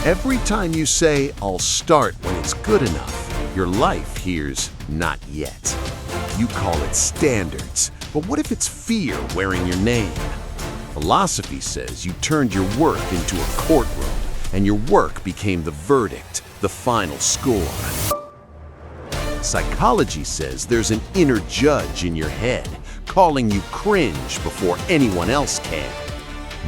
Every time you say, "I'll start when it's good enough," your life hears, "not yet." You call it standards, but what if it's fear wearing your name? Philosophy says you turned your work into a courtroom, and your work became the verdict, the final score. Psychology says there's an inner judge in your head, calling you cringe before anyone else can.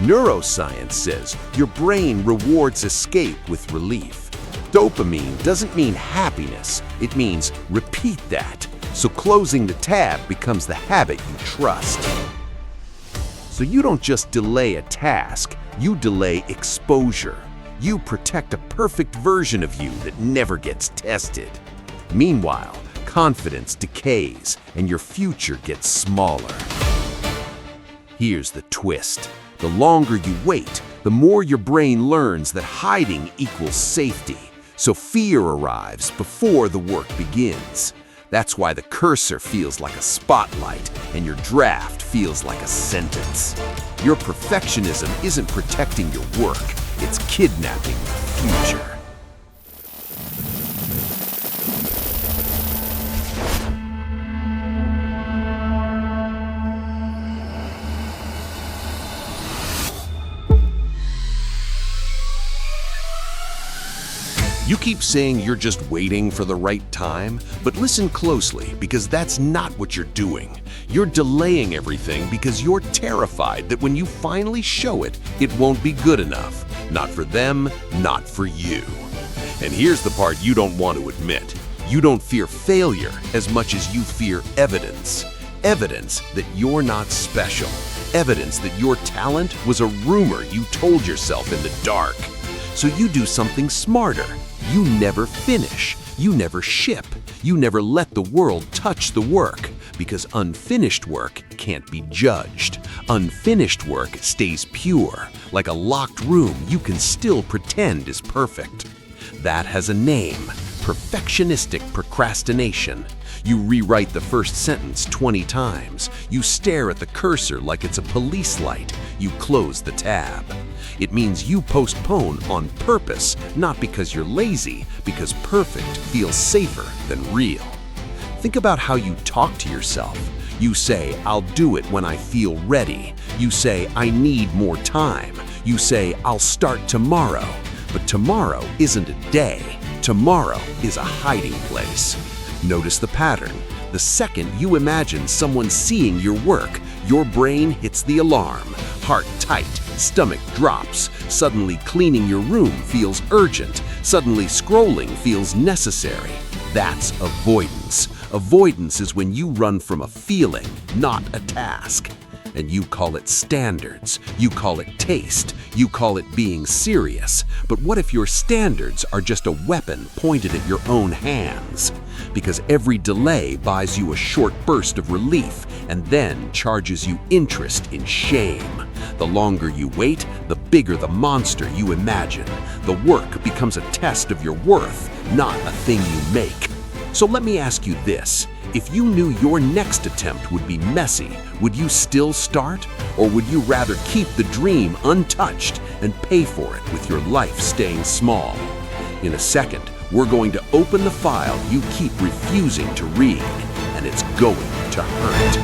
Neuroscience says your brain rewards escape with relief. Dopamine doesn't mean happiness, it means repeat that. So closing the tab becomes the habit you trust. So you don't just delay a task, you delay exposure. You protect a perfect version of you that never gets tested. Meanwhile, confidence decays and your future gets smaller. Here's the twist. The longer you wait, the more your brain learns that hiding equals safety. So fear arrives before the work begins. That's why the cursor feels like a spotlight and your draft feels like a sentence. Your perfectionism isn't protecting your work, it's kidnapping your future. You keep saying you're just waiting for the right time, but listen closely because that's not what you're doing. You're delaying everything because you're terrified that when you finally show it, it won't be good enough. Not for them, not for you. And here's the part you don't want to admit. You don't fear failure as much as you fear evidence. Evidence that you're not special. Evidence that your talent was a rumor you told yourself in the dark. So you do something smarter. You never finish. You never ship. You never let the world touch the work because unfinished work can't be judged. Unfinished work stays pure, like a locked room you can still pretend is perfect. That has a name, perfectionistic procrastination. You rewrite the first sentence 20 times. You stare at the cursor like it's a police light. You close the tab. It means you postpone on purpose, not because you're lazy, because perfect feels safer than real. Think about how you talk to yourself. You say, "I'll do it when I feel ready." You say, "I need more time." You say, "I'll start tomorrow." But tomorrow isn't a day. Tomorrow is a hiding place. Notice the pattern. The second you imagine someone seeing your work, your brain hits the alarm. Heart tight, stomach drops. Suddenly cleaning your room feels urgent. Suddenly scrolling feels necessary. That's avoidance. Avoidance is when you run from a feeling, not a task. And you call it standards. You call it taste. You call it being serious. But what if your standards are just a weapon pointed at your own hands? Because every delay buys you a short burst of relief and then charges you interest in shame. The longer you wait, the bigger the monster you imagine. The work becomes a test of your worth, not a thing you make. So let me ask you this. If you knew your next attempt would be messy, would you still start? Or would you rather keep the dream untouched and pay for it with your life staying small? In a second, we're going to open the file you keep refusing to read, and it's going to hurt.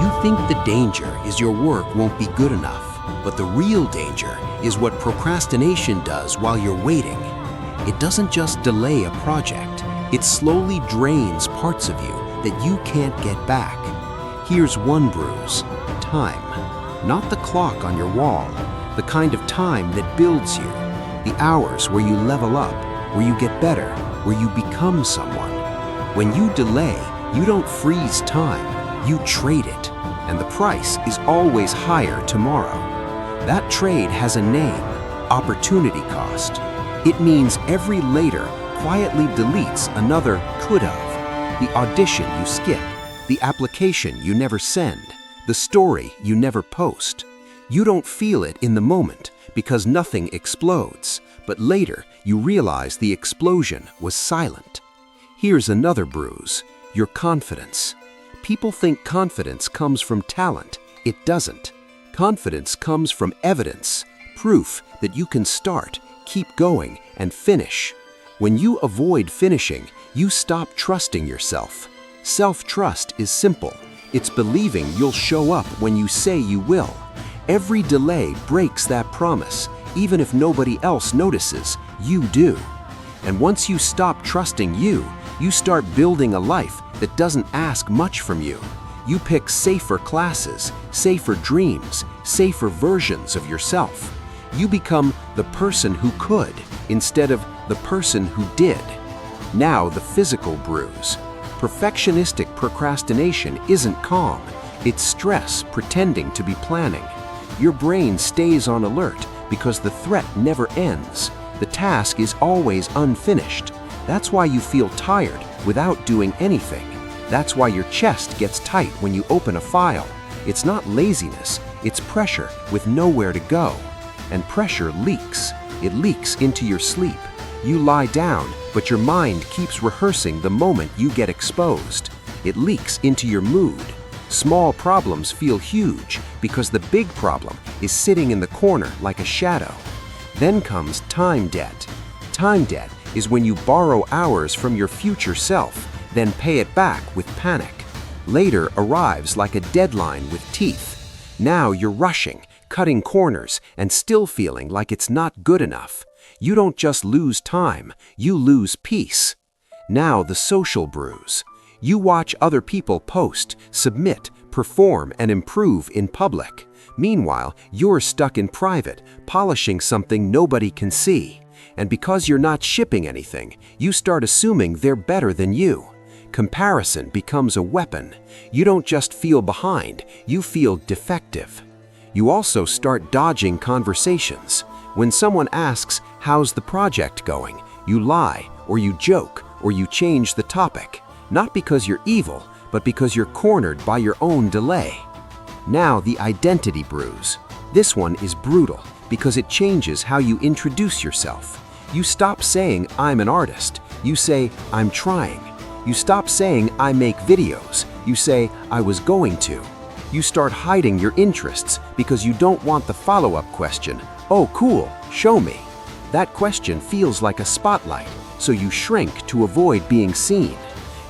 You think the danger is your work won't be good enough, but the real danger is what procrastination does while you're waiting. It doesn't just delay a project, it slowly drains parts of you that you can't get back. Here's one bruise: time. Not the clock on your wall, the kind of time that builds you. The hours where you level up, where you get better, where you become someone. When you delay, you don't freeze time, you trade it. And the price is always higher tomorrow. That trade has a name: opportunity cost. It means every later quietly deletes another could've. The audition you skip, the application you never send, the story you never post. You don't feel it in the moment because nothing explodes, but later you realize the explosion was silent. Here's another bruise: your confidence. People think confidence comes from talent. It doesn't. Confidence comes from evidence, proof that you can start, keep going, and finish. When you avoid finishing, you stop trusting yourself. Self-trust is simple. It's believing you'll show up when you say you will. Every delay breaks that promise. Even if nobody else notices, you do. And once you stop trusting you start building a life that doesn't ask much from you. You pick safer classes, safer dreams, safer versions of yourself. You become the person who could instead of the person who did. Now the physical bruise. Perfectionistic procrastination isn't calm. It's stress pretending to be planning. Your brain stays on alert because the threat never ends. The task is always unfinished. That's why you feel tired without doing anything. That's why your chest gets tight when you open a file. It's not laziness, it's pressure with nowhere to go. And pressure leaks. It leaks into your sleep. You lie down, but your mind keeps rehearsing the moment you get exposed. It leaks into your mood. Small problems feel huge because the big problem is sitting in the corner like a shadow. Then comes time debt. Time debt is when you borrow hours from your future self, then pay it back with panic. Later arrives like a deadline with teeth. Now you're rushing, cutting corners, and still feeling like it's not good enough. You don't just lose time, you lose peace. Now the social bruise. You watch other people post, submit, perform, and improve in public. Meanwhile, you're stuck in private, polishing something nobody can see. And because you're not shipping anything, you start assuming they're better than you. Comparison becomes a weapon. You don't just feel behind, you feel defective. You also start dodging conversations. When someone asks, "How's the project going?" you lie, or you joke, or you change the topic. Not because you're evil, but because you're cornered by your own delay. Now the identity bruise. This one is brutal because it changes how you introduce yourself. You stop saying, "I'm an artist." You say, "I'm trying." You stop saying, "I make videos." You say, "I was going to." You start hiding your interests because you don't want the follow-up question, "Oh, cool, show me." That question feels like a spotlight, so you shrink to avoid being seen.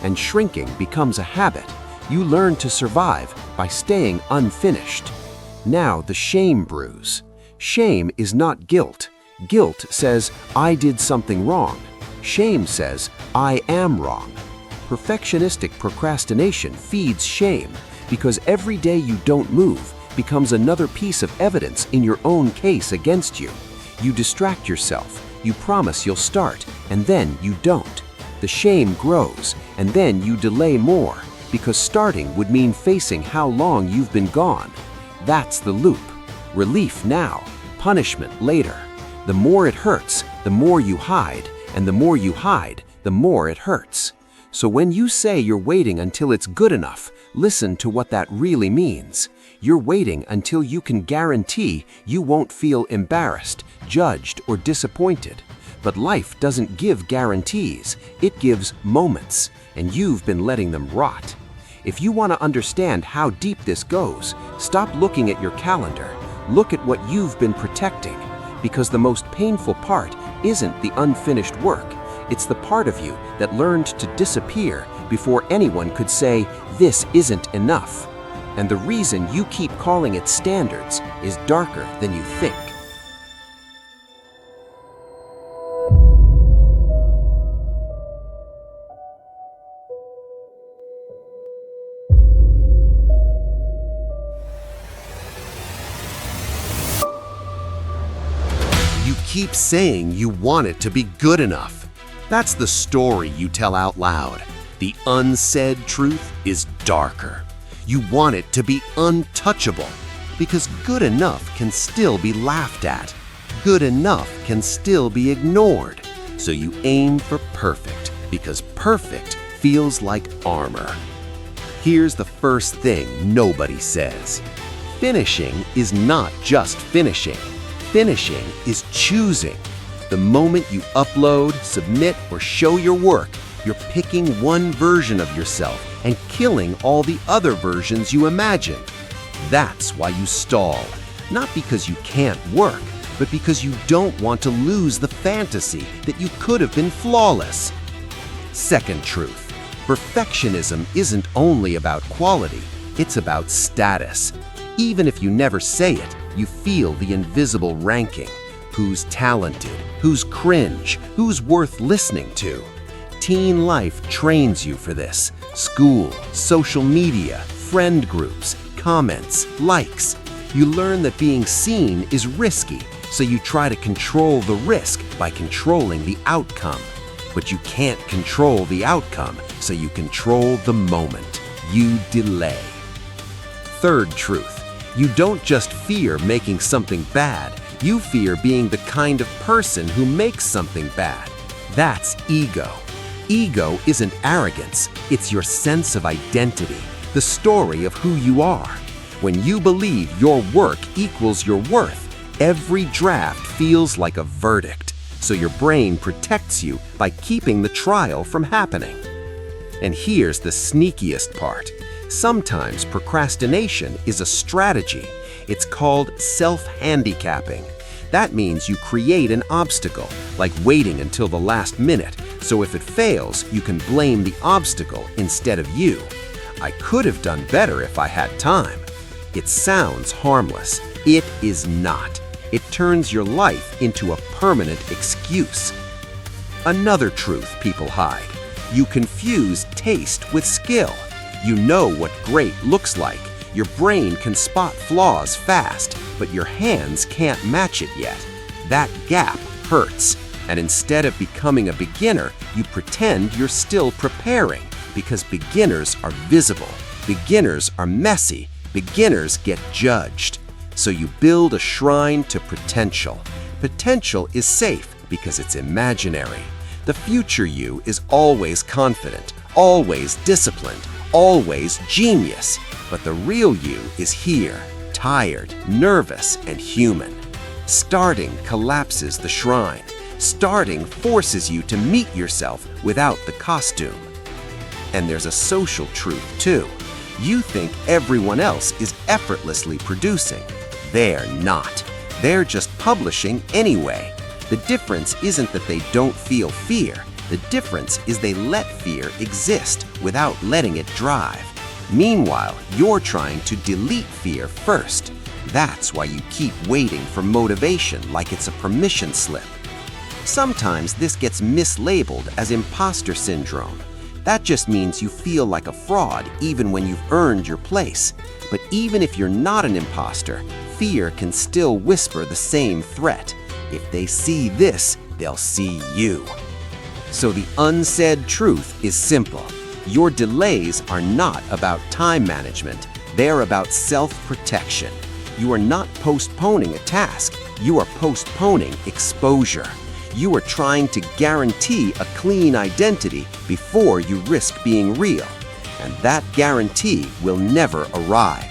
And shrinking becomes a habit. You learn to survive by staying unfinished. Now the shame bruise. Shame is not guilt. Guilt says, "I did something wrong." Shame says, "I am wrong." Perfectionistic procrastination feeds shame because every day you don't move becomes another piece of evidence in your own case against you. You distract yourself, you promise you'll start, and then you don't. The shame grows, and then you delay more because starting would mean facing how long you've been gone. That's the loop. Relief now, punishment later. The more it hurts, the more you hide, and the more you hide, the more it hurts. So when you say you're waiting until it's good enough, listen to what that really means. You're waiting until you can guarantee you won't feel embarrassed, judged, or disappointed. But life doesn't give guarantees, it gives moments, and you've been letting them rot. If you want to understand how deep this goes, stop looking at your calendar. Look at what you've been protecting. Because the most painful part isn't the unfinished work. It's the part of you that learned to disappear before anyone could say, "This isn't enough." And the reason you keep calling it standards is darker than you think. You keep saying you want it to be good enough. That's the story you tell out loud. The unsaid truth is darker. You want it to be untouchable because good enough can still be laughed at. Good enough can still be ignored. So you aim for perfect because perfect feels like armor. Here's the first thing nobody says. Finishing is not just finishing. Finishing is choosing. The moment you upload, submit, or show your work, you're picking one version of yourself and killing all the other versions you imagined. That's why you stall. Not because you can't work, but because you don't want to lose the fantasy that you could have been flawless. Second truth, perfectionism isn't only about quality, it's about status. Even if you never say it, you feel the invisible ranking. Who's talented? Who's cringe? Who's worth listening to? Teen life trains you for this. School, social media, friend groups, comments, likes. You learn that being seen is risky, so you try to control the risk by controlling the outcome. But you can't control the outcome, so you control the moment. You delay. Third truth, you don't just fear making something bad, you fear being the kind of person who makes something bad. That's ego. Ego isn't arrogance, it's your sense of identity, the story of who you are. When you believe your work equals your worth, every draft feels like a verdict, so your brain protects you by keeping the trial from happening. And here's the sneakiest part. Sometimes procrastination is a strategy. It's called self-handicapping. That means you create an obstacle, like waiting until the last minute, so if it fails, you can blame the obstacle instead of you. I could have done better if I had time. It sounds harmless. It is not. It turns your life into a permanent excuse. Another truth people hide. You confuse taste with skill. You know what great looks like. Your brain can spot flaws fast, but your hands can't match it yet. That gap hurts. And instead of becoming a beginner, you pretend you're still preparing, because beginners are visible. Beginners are messy. Beginners get judged. So you build a shrine to potential. Potential is safe because it's imaginary. The future you is always confident, always disciplined, always genius. But the real you is here, tired, nervous, and human. Starting collapses the shrine. Starting forces you to meet yourself without the costume. And there's a social truth, too. You think everyone else is effortlessly producing. They're not. They're just publishing anyway. The difference isn't that they don't feel fear. The difference is they let fear exist without letting it drive. Meanwhile, you're trying to delete fear first. That's why you keep waiting for motivation like it's a permission slip. Sometimes this gets mislabeled as imposter syndrome. That just means you feel like a fraud even when you've earned your place. But even if you're not an imposter, fear can still whisper the same threat. If they see this, they'll see you. So the unsaid truth is simple. Your delays are not about time management. They're about self-protection. You are not postponing a task. You are postponing exposure. You are trying to guarantee a clean identity before you risk being real. And that guarantee will never arrive.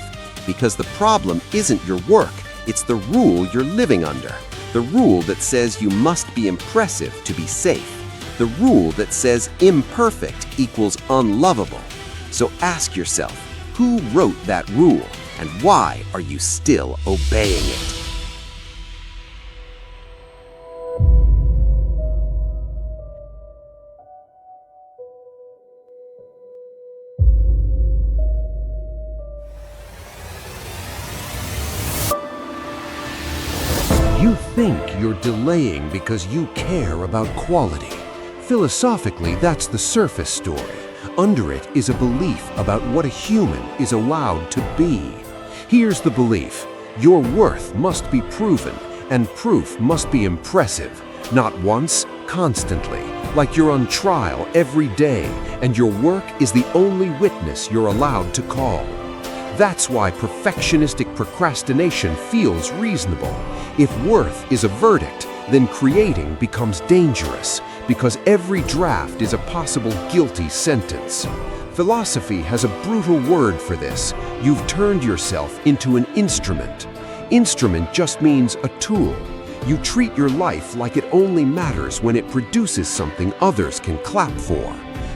Because the problem isn't your work, it's the rule you're living under. The rule that says you must be impressive to be safe. The rule that says imperfect equals unlovable. So ask yourself, who wrote that rule and why are you still obeying it? You think you're delaying because you care about quality. Philosophically, that's the surface story. Under it is a belief about what a human is allowed to be. Here's the belief: your worth must be proven, and proof must be impressive. Not once, constantly, like you're on trial every day, and your work is the only witness you're allowed to call. That's why perfectionistic procrastination feels reasonable. If worth is a verdict, then creating becomes dangerous, because every draft is a possible guilty sentence. Philosophy has a brutal word for this. You've turned yourself into an instrument. Instrument just means a tool. You treat your life like it only matters when it produces something others can clap for.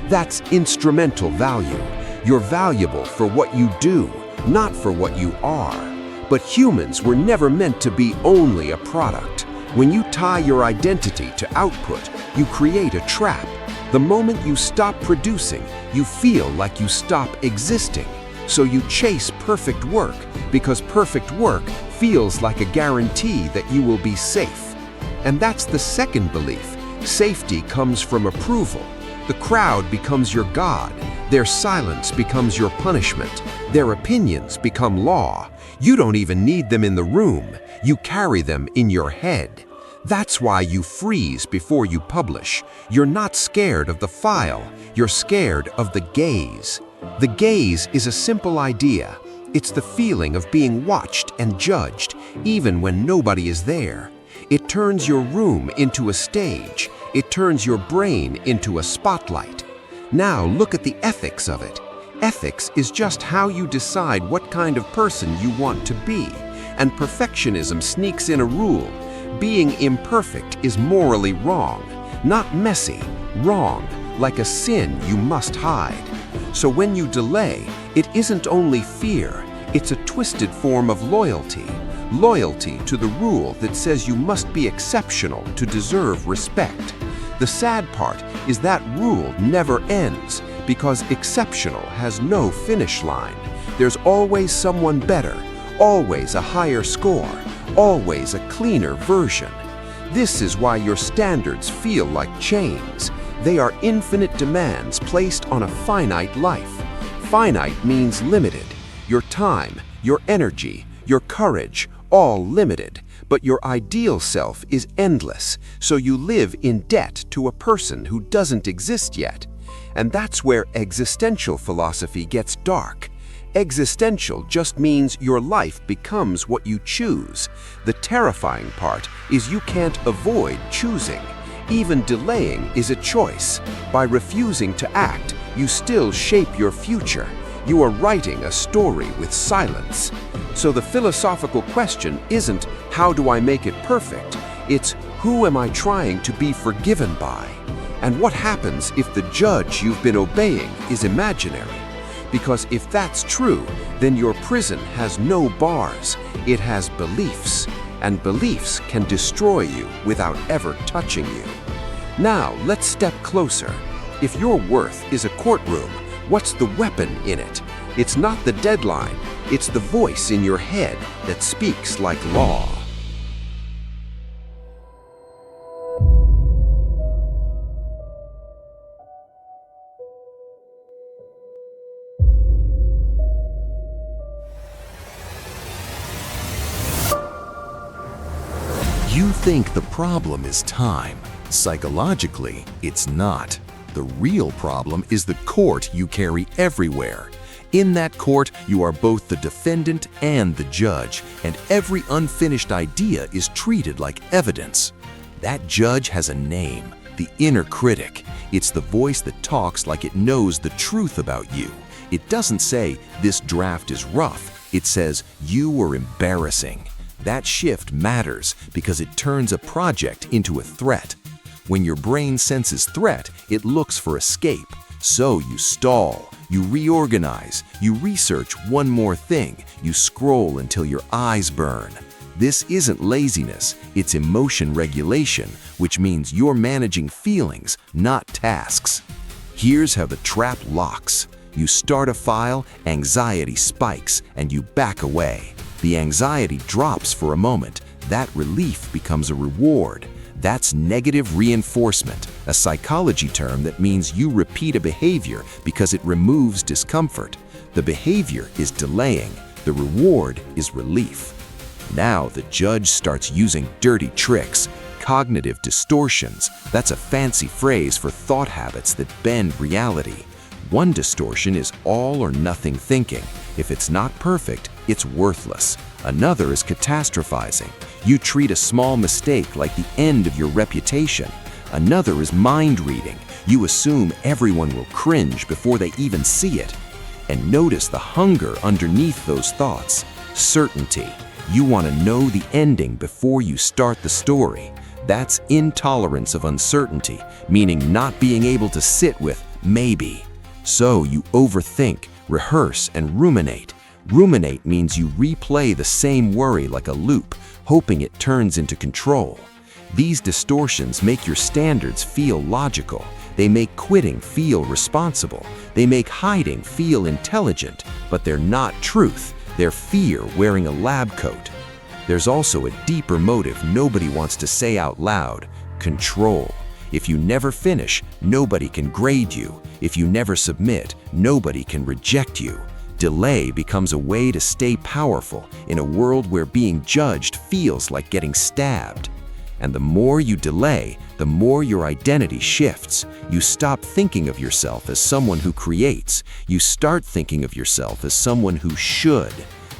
That's instrumental value. You're valuable for what you do, not for what you are. But humans were never meant to be only a product. When you tie your identity to output, you create a trap. The moment you stop producing, you feel like you stop existing. So you chase perfect work because perfect work feels like a guarantee that you will be safe. And that's the second belief. Safety comes from approval. The crowd becomes your god. Their silence becomes your punishment. Their opinions become law. You don't even need them in the room. You carry them in your head. That's why you freeze before you publish. You're not scared of the file. You're scared of the gaze. The gaze is a simple idea. It's the feeling of being watched and judged, even when nobody is there. It turns your room into a stage. It turns your brain into a spotlight. Now look at the ethics of it. Ethics is just how you decide what kind of person you want to be. And perfectionism sneaks in a rule. Being imperfect is morally wrong, not messy, wrong, like a sin you must hide. So when you delay, it isn't only fear, it's a twisted form of loyalty. Loyalty to the rule that says you must be exceptional to deserve respect. The sad part is that rule never ends because exceptional has no finish line. There's always someone better, always a higher score, always a cleaner version. This is why your standards feel like chains. They are infinite demands placed on a finite life. Finite means limited. Your time, your energy, your courage, all limited. But your ideal self is endless, so you live in debt to a person who doesn't exist yet. And that's where existential philosophy gets dark. Existential just means your life becomes what you choose. The terrifying part is you can't avoid choosing. Even delaying is a choice. By refusing to act, you still shape your future. You are writing a story with silence. So the philosophical question isn't, how do I make it perfect? It's, who am I trying to be forgiven by? And what happens if the judge you've been obeying is imaginary? Because if that's true, then your prison has no bars. It has beliefs. And beliefs can destroy you without ever touching you. Now, let's step closer. If your worth is a courtroom, what's the weapon in it? It's not the deadline. It's the voice in your head that speaks like law. You think the problem is time. Psychologically, it's not. The real problem is the court you carry everywhere. In that court, you are both the defendant and the judge, and every unfinished idea is treated like evidence. That judge has a name, the inner critic. It's the voice that talks like it knows the truth about you. It doesn't say, "This draft is rough." It says, "You were embarrassing." That shift matters because it turns a project into a threat. When your brain senses threat, it looks for escape. So you stall, you reorganize, you research one more thing, you scroll until your eyes burn. This isn't laziness, it's emotion regulation, which means you're managing feelings, not tasks. Here's how the trap locks. You start a file, anxiety spikes, and you back away. The anxiety drops for a moment. That relief becomes a reward. That's negative reinforcement, a psychology term that means you repeat a behavior because it removes discomfort. The behavior is delaying. The reward is relief. Now the judge starts using dirty tricks, cognitive distortions. That's a fancy phrase for thought habits that bend reality. One distortion is all or nothing thinking. If it's not perfect, it's worthless. Another is catastrophizing. You treat a small mistake like the end of your reputation. Another is mind reading. You assume everyone will cringe before they even see it. And notice the hunger underneath those thoughts. Certainty. You want to know the ending before you start the story. That's intolerance of uncertainty, meaning not being able to sit with maybe. So you overthink, rehearse, and ruminate. Ruminate means you replay the same worry like a loop, hoping it turns into control. These distortions make your standards feel logical. They make quitting feel responsible. They make hiding feel intelligent, but they're not truth. They're fear wearing a lab coat. There's also a deeper motive nobody wants to say out loud: control. If you never finish, nobody can grade you. If you never submit, nobody can reject you. Delay becomes a way to stay powerful in a world where being judged feels like getting stabbed. And the more you delay, the more your identity shifts. You stop thinking of yourself as someone who creates. You start thinking of yourself as someone who should.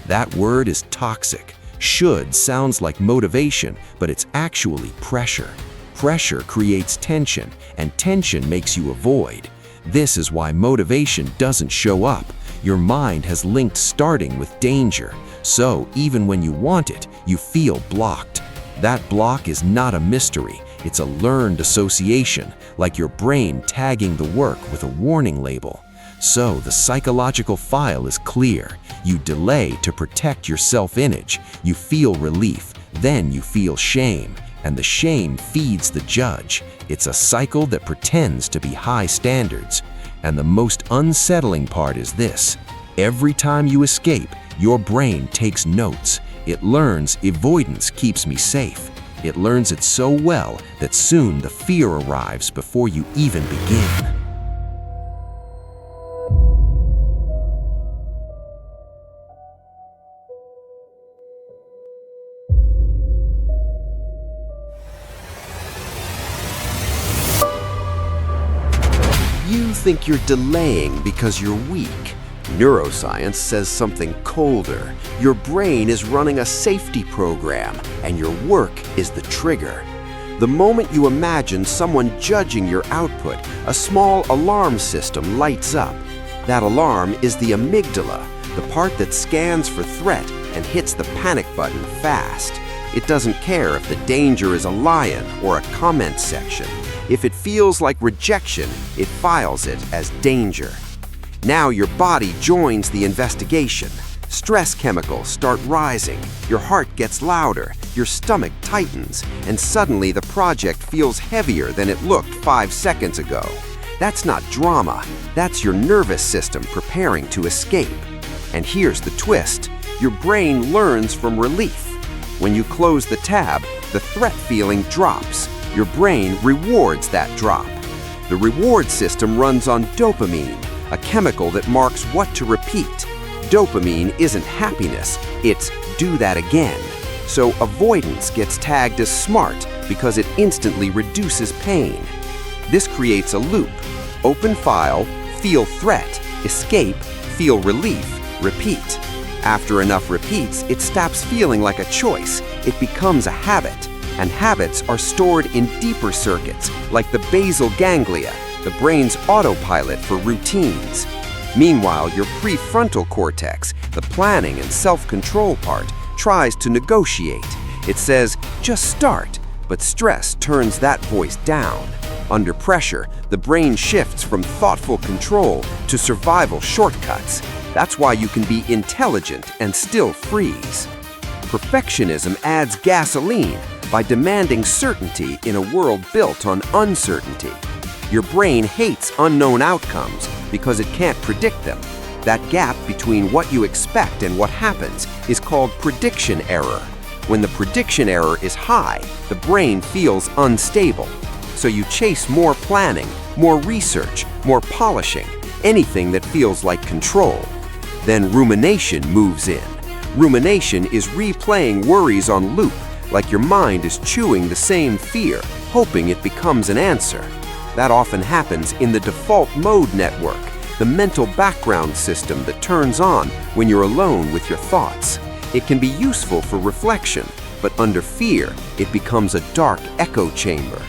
That word is toxic. Should sounds like motivation, but it's actually pressure. Pressure creates tension, and tension makes you avoid. This is why motivation doesn't show up. Your mind has linked starting with danger, so even when you want it, you feel blocked. That block is not a mystery, it's a learned association, like your brain tagging the work with a warning label. So the psychological file is clear. You delay to protect your self-image. You feel relief, then you feel shame, and the shame feeds the judge. It's a cycle that pretends to be high standards. And the most unsettling part is this: every time you escape, your brain takes notes. It learns avoidance keeps me safe. It learns it so well that soon the fear arrives before you even begin. You think you're delaying because you're weak. Neuroscience says something colder. Your brain is running a safety program, and your work is the trigger. The moment you imagine someone judging your output, a small alarm system lights up. That alarm is the amygdala, the part that scans for threat and hits the panic button fast. It doesn't care if the danger is a lion or a comment section. If it feels like rejection, it files it as danger. Now your body joins the investigation. Stress chemicals start rising, your heart gets louder, your stomach tightens, and suddenly the project feels heavier than it looked 5 seconds ago. That's not drama, that's your nervous system preparing to escape. And here's the twist: your brain learns from relief. When you close the tab, the threat feeling drops. Your brain rewards that drop. The reward system runs on dopamine, a chemical that marks what to repeat. Dopamine isn't happiness, it's do that again. So avoidance gets tagged as smart because it instantly reduces pain. This creates a loop. Open file, feel threat, escape, feel relief, repeat. After enough repeats, it stops feeling like a choice. It becomes a habit. And habits are stored in deeper circuits, like the basal ganglia, the brain's autopilot for routines. Meanwhile, your prefrontal cortex, the planning and self-control part, tries to negotiate. It says, just start, but stress turns that voice down. Under pressure, the brain shifts from thoughtful control to survival shortcuts. That's why you can be intelligent and still freeze. Perfectionism adds gasoline by demanding certainty in a world built on uncertainty. Your brain hates unknown outcomes because it can't predict them. That gap between what you expect and what happens is called prediction error. When the prediction error is high, the brain feels unstable. So you chase more planning, more research, more polishing, anything that feels like control. Then rumination moves in. Rumination is replaying worries on loop, like your mind is chewing the same fear, hoping it becomes an answer. That often happens in the default mode network, the mental background system that turns on when you're alone with your thoughts. It can be useful for reflection, but under fear, it becomes a dark echo chamber.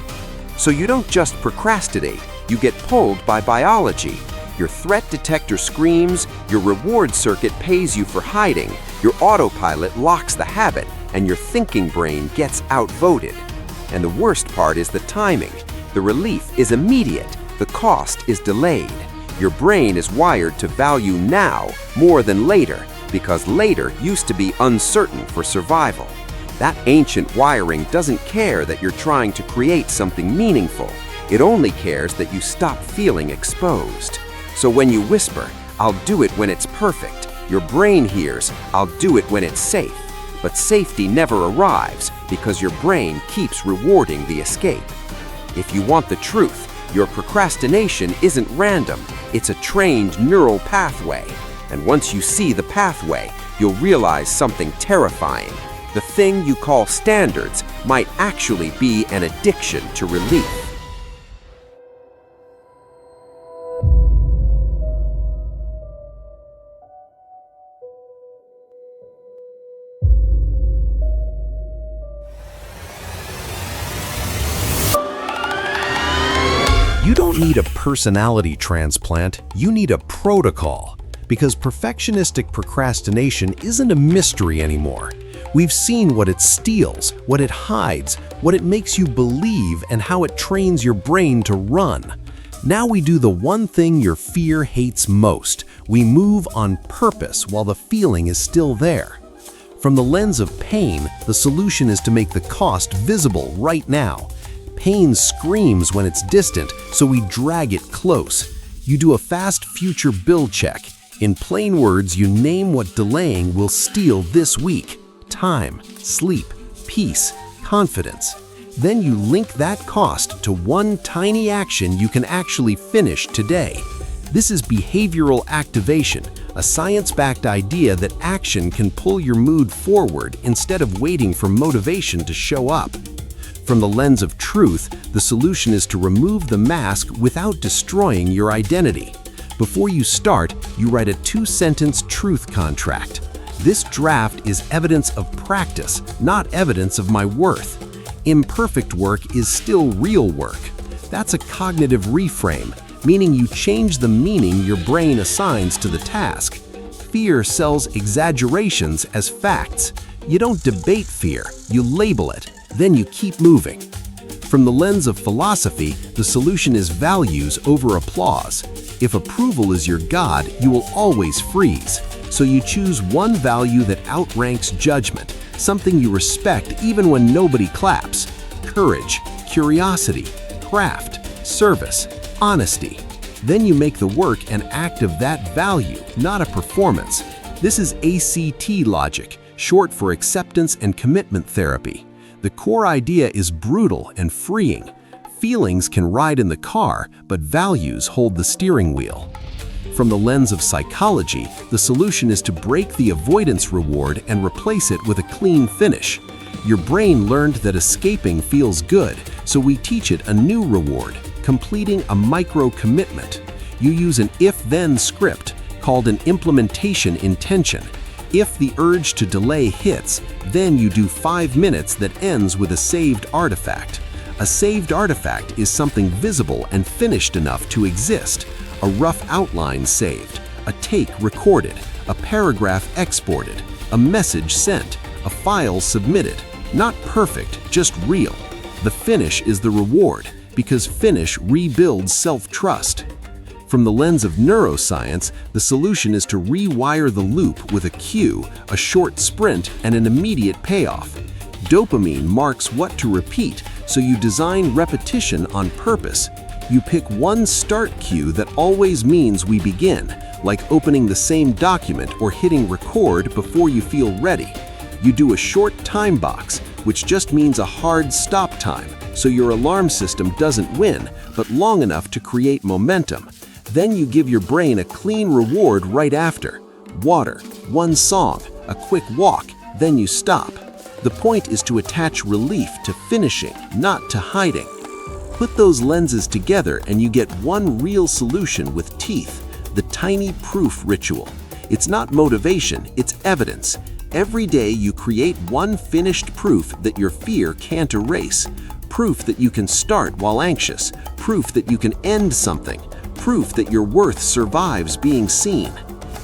So you don't just procrastinate, you get pulled by biology. Your threat detector screams, your reward circuit pays you for hiding, your autopilot locks the habit, and your thinking brain gets outvoted. And the worst part is the timing. The relief is immediate, the cost is delayed. Your brain is wired to value now more than later, because later used to be uncertain for survival. That ancient wiring doesn't care that you're trying to create something meaningful. It only cares that you stop feeling exposed. So when you whisper, "I'll do it when it's perfect," your brain hears, "I'll do it when it's safe." But safety never arrives because your brain keeps rewarding the escape. If you want the truth, your procrastination isn't random. It's a trained neural pathway. And once you see the pathway, you'll realize something terrifying. The thing you call standards might actually be an addiction to relief. You don't need a personality transplant, you need a protocol. Because perfectionistic procrastination isn't a mystery anymore. We've seen what it steals, what it hides, what it makes you believe, and how it trains your brain to run. Now we do the one thing your fear hates most. We move on purpose while the feeling is still there. From the lens of pain, the solution is to make the cost visible right now. Pain screams when it's distant, so we drag it close. You do a fast future bill check. In plain words, you name what delaying will steal this week: time, sleep, peace, confidence. Then you link that cost to one tiny action you can actually finish today. This is behavioral activation, a science-backed idea that action can pull your mood forward instead of waiting for motivation to show up. From the lens of truth, the solution is to remove the mask without destroying your identity. Before you start, you write a 2-sentence truth contract. This draft is evidence of practice, not evidence of my worth. Imperfect work is still real work. That's a cognitive reframe, meaning you change the meaning your brain assigns to the task. Fear sells exaggerations as facts. You don't debate fear, you label it. Then you keep moving. From the lens of philosophy, the solution is values over applause. If approval is your god, you will always freeze. So you choose one value that outranks judgment, something you respect even when nobody claps. Courage, curiosity, craft, service, honesty. Then you make the work an act of that value, not a performance. This is ACT logic, short for acceptance and commitment therapy. The core idea is brutal and freeing. Feelings can ride in the car, but values hold the steering wheel. From the lens of psychology, the solution is to break the avoidance reward and replace it with a clean finish. Your brain learned that escaping feels good, so we teach it a new reward, completing a micro-commitment. You use an if-then script called an implementation intention. If the urge to delay hits, then you do 5 minutes that ends with a saved artifact. A saved artifact is something visible and finished enough to exist. A rough outline saved, a take recorded, a paragraph exported, a message sent, a file submitted. Not perfect, just real. The finish is the reward, because finish rebuilds self-trust. From the lens of neuroscience, the solution is to rewire the loop with a cue, a short sprint, and an immediate payoff. Dopamine marks what to repeat, so you design repetition on purpose. You pick one start cue that always means we begin, like opening the same document or hitting record before you feel ready. You do a short time box, which just means a hard stop time, so your alarm system doesn't win, but long enough to create momentum. Then you give your brain a clean reward right after. Water, one song, a quick walk, then you stop. The point is to attach relief to finishing, not to hiding. Put those lenses together and you get one real solution with teeth, the tiny proof ritual. It's not motivation, it's evidence. Every day you create one finished proof that your fear can't erase. Proof that you can start while anxious. Proof that you can end something. proof that your worth survives being seen.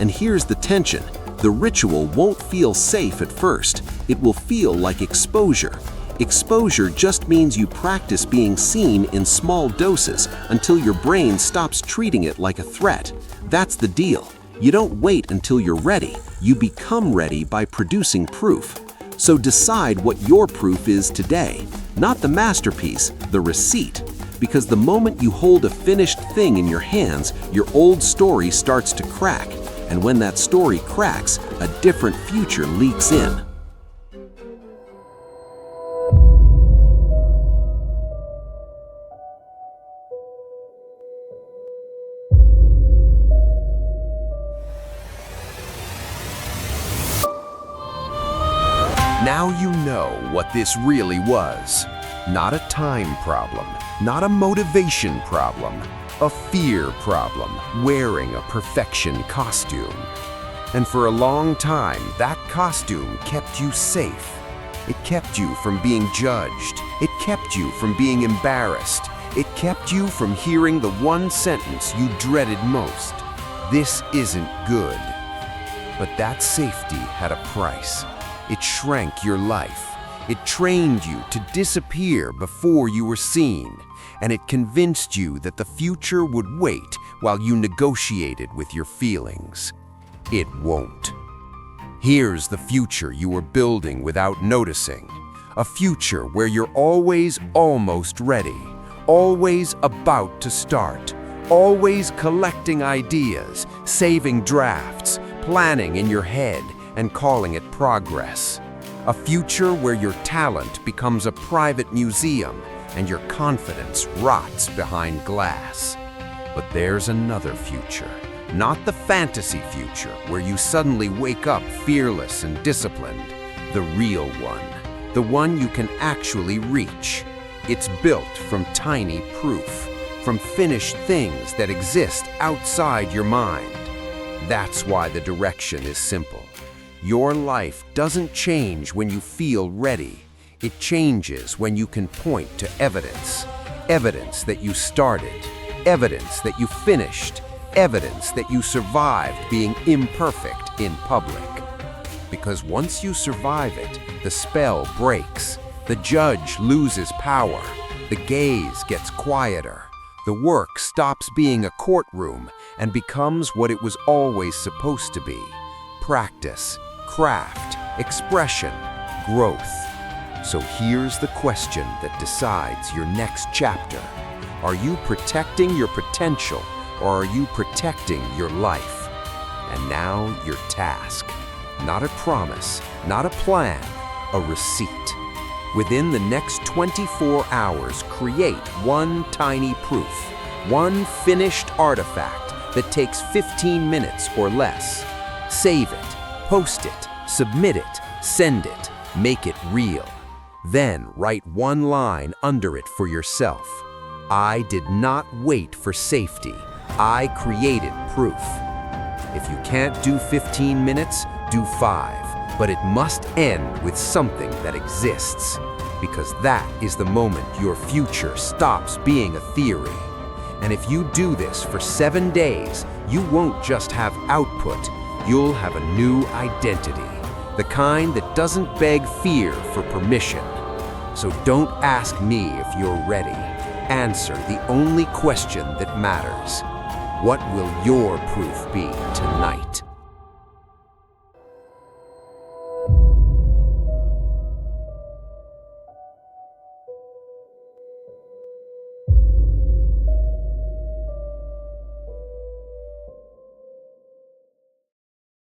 And here's the tension. The ritual won't feel safe at first. It will feel like exposure. Exposure just means you practice being seen in small doses until your brain stops treating it like a threat. That's the deal. You don't wait until you're ready. You become ready by producing proof. So decide what your proof is today. Not the masterpiece, the receipt. Because the moment you hold a finished thing in your hands, your old story starts to crack. And when that story cracks, a different future leaks in. Now you know what this really was. Not a time problem, not a motivation problem, a fear problem, wearing a perfection costume. And for a long time, that costume kept you safe. It kept you from being judged. It kept you from being embarrassed. It kept you from hearing the one sentence you dreaded most. This isn't good. But that safety had a price. It shrank your life. It trained you to disappear before you were seen, and it convinced you that the future would wait while you negotiated with your feelings. It won't. Here's the future you were building without noticing. A future where you're always almost ready, always about to start, always collecting ideas, saving drafts, planning in your head, and calling it progress. A future where your talent becomes a private museum and your confidence rots behind glass. But there's another future, not the fantasy future where you suddenly wake up fearless and disciplined. The real one, the one you can actually reach. It's built from tiny proof, from finished things that exist outside your mind. That's why the direction is simple. Your life doesn't change when you feel ready. It changes when you can point to evidence. Evidence that you started. Evidence that you finished. Evidence that you survived being imperfect in public. Because once you survive it, the spell breaks. The judge loses power. The gaze gets quieter. The work stops being a courtroom and becomes what it was always supposed to be. Practice, craft, expression, growth. So here's the question that decides your next chapter. Are you protecting your potential, or are you protecting your life? And now your task. Not a promise, not a plan, a receipt. Within the next 24 hours, create one tiny proof, one finished artifact that takes 15 minutes or less. Save it, post it, submit it, send it, make it real. Then write one line under it for yourself. I did not wait for safety. I created proof. If you can't do 15 minutes, do 5. But it must end with something that exists. Because that is the moment your future stops being a theory. And if you do this for 7 days, you won't just have output, you'll have a new identity. The kind that doesn't beg fear for permission. So don't ask me if you're ready. Answer the only question that matters. What will your proof be tonight?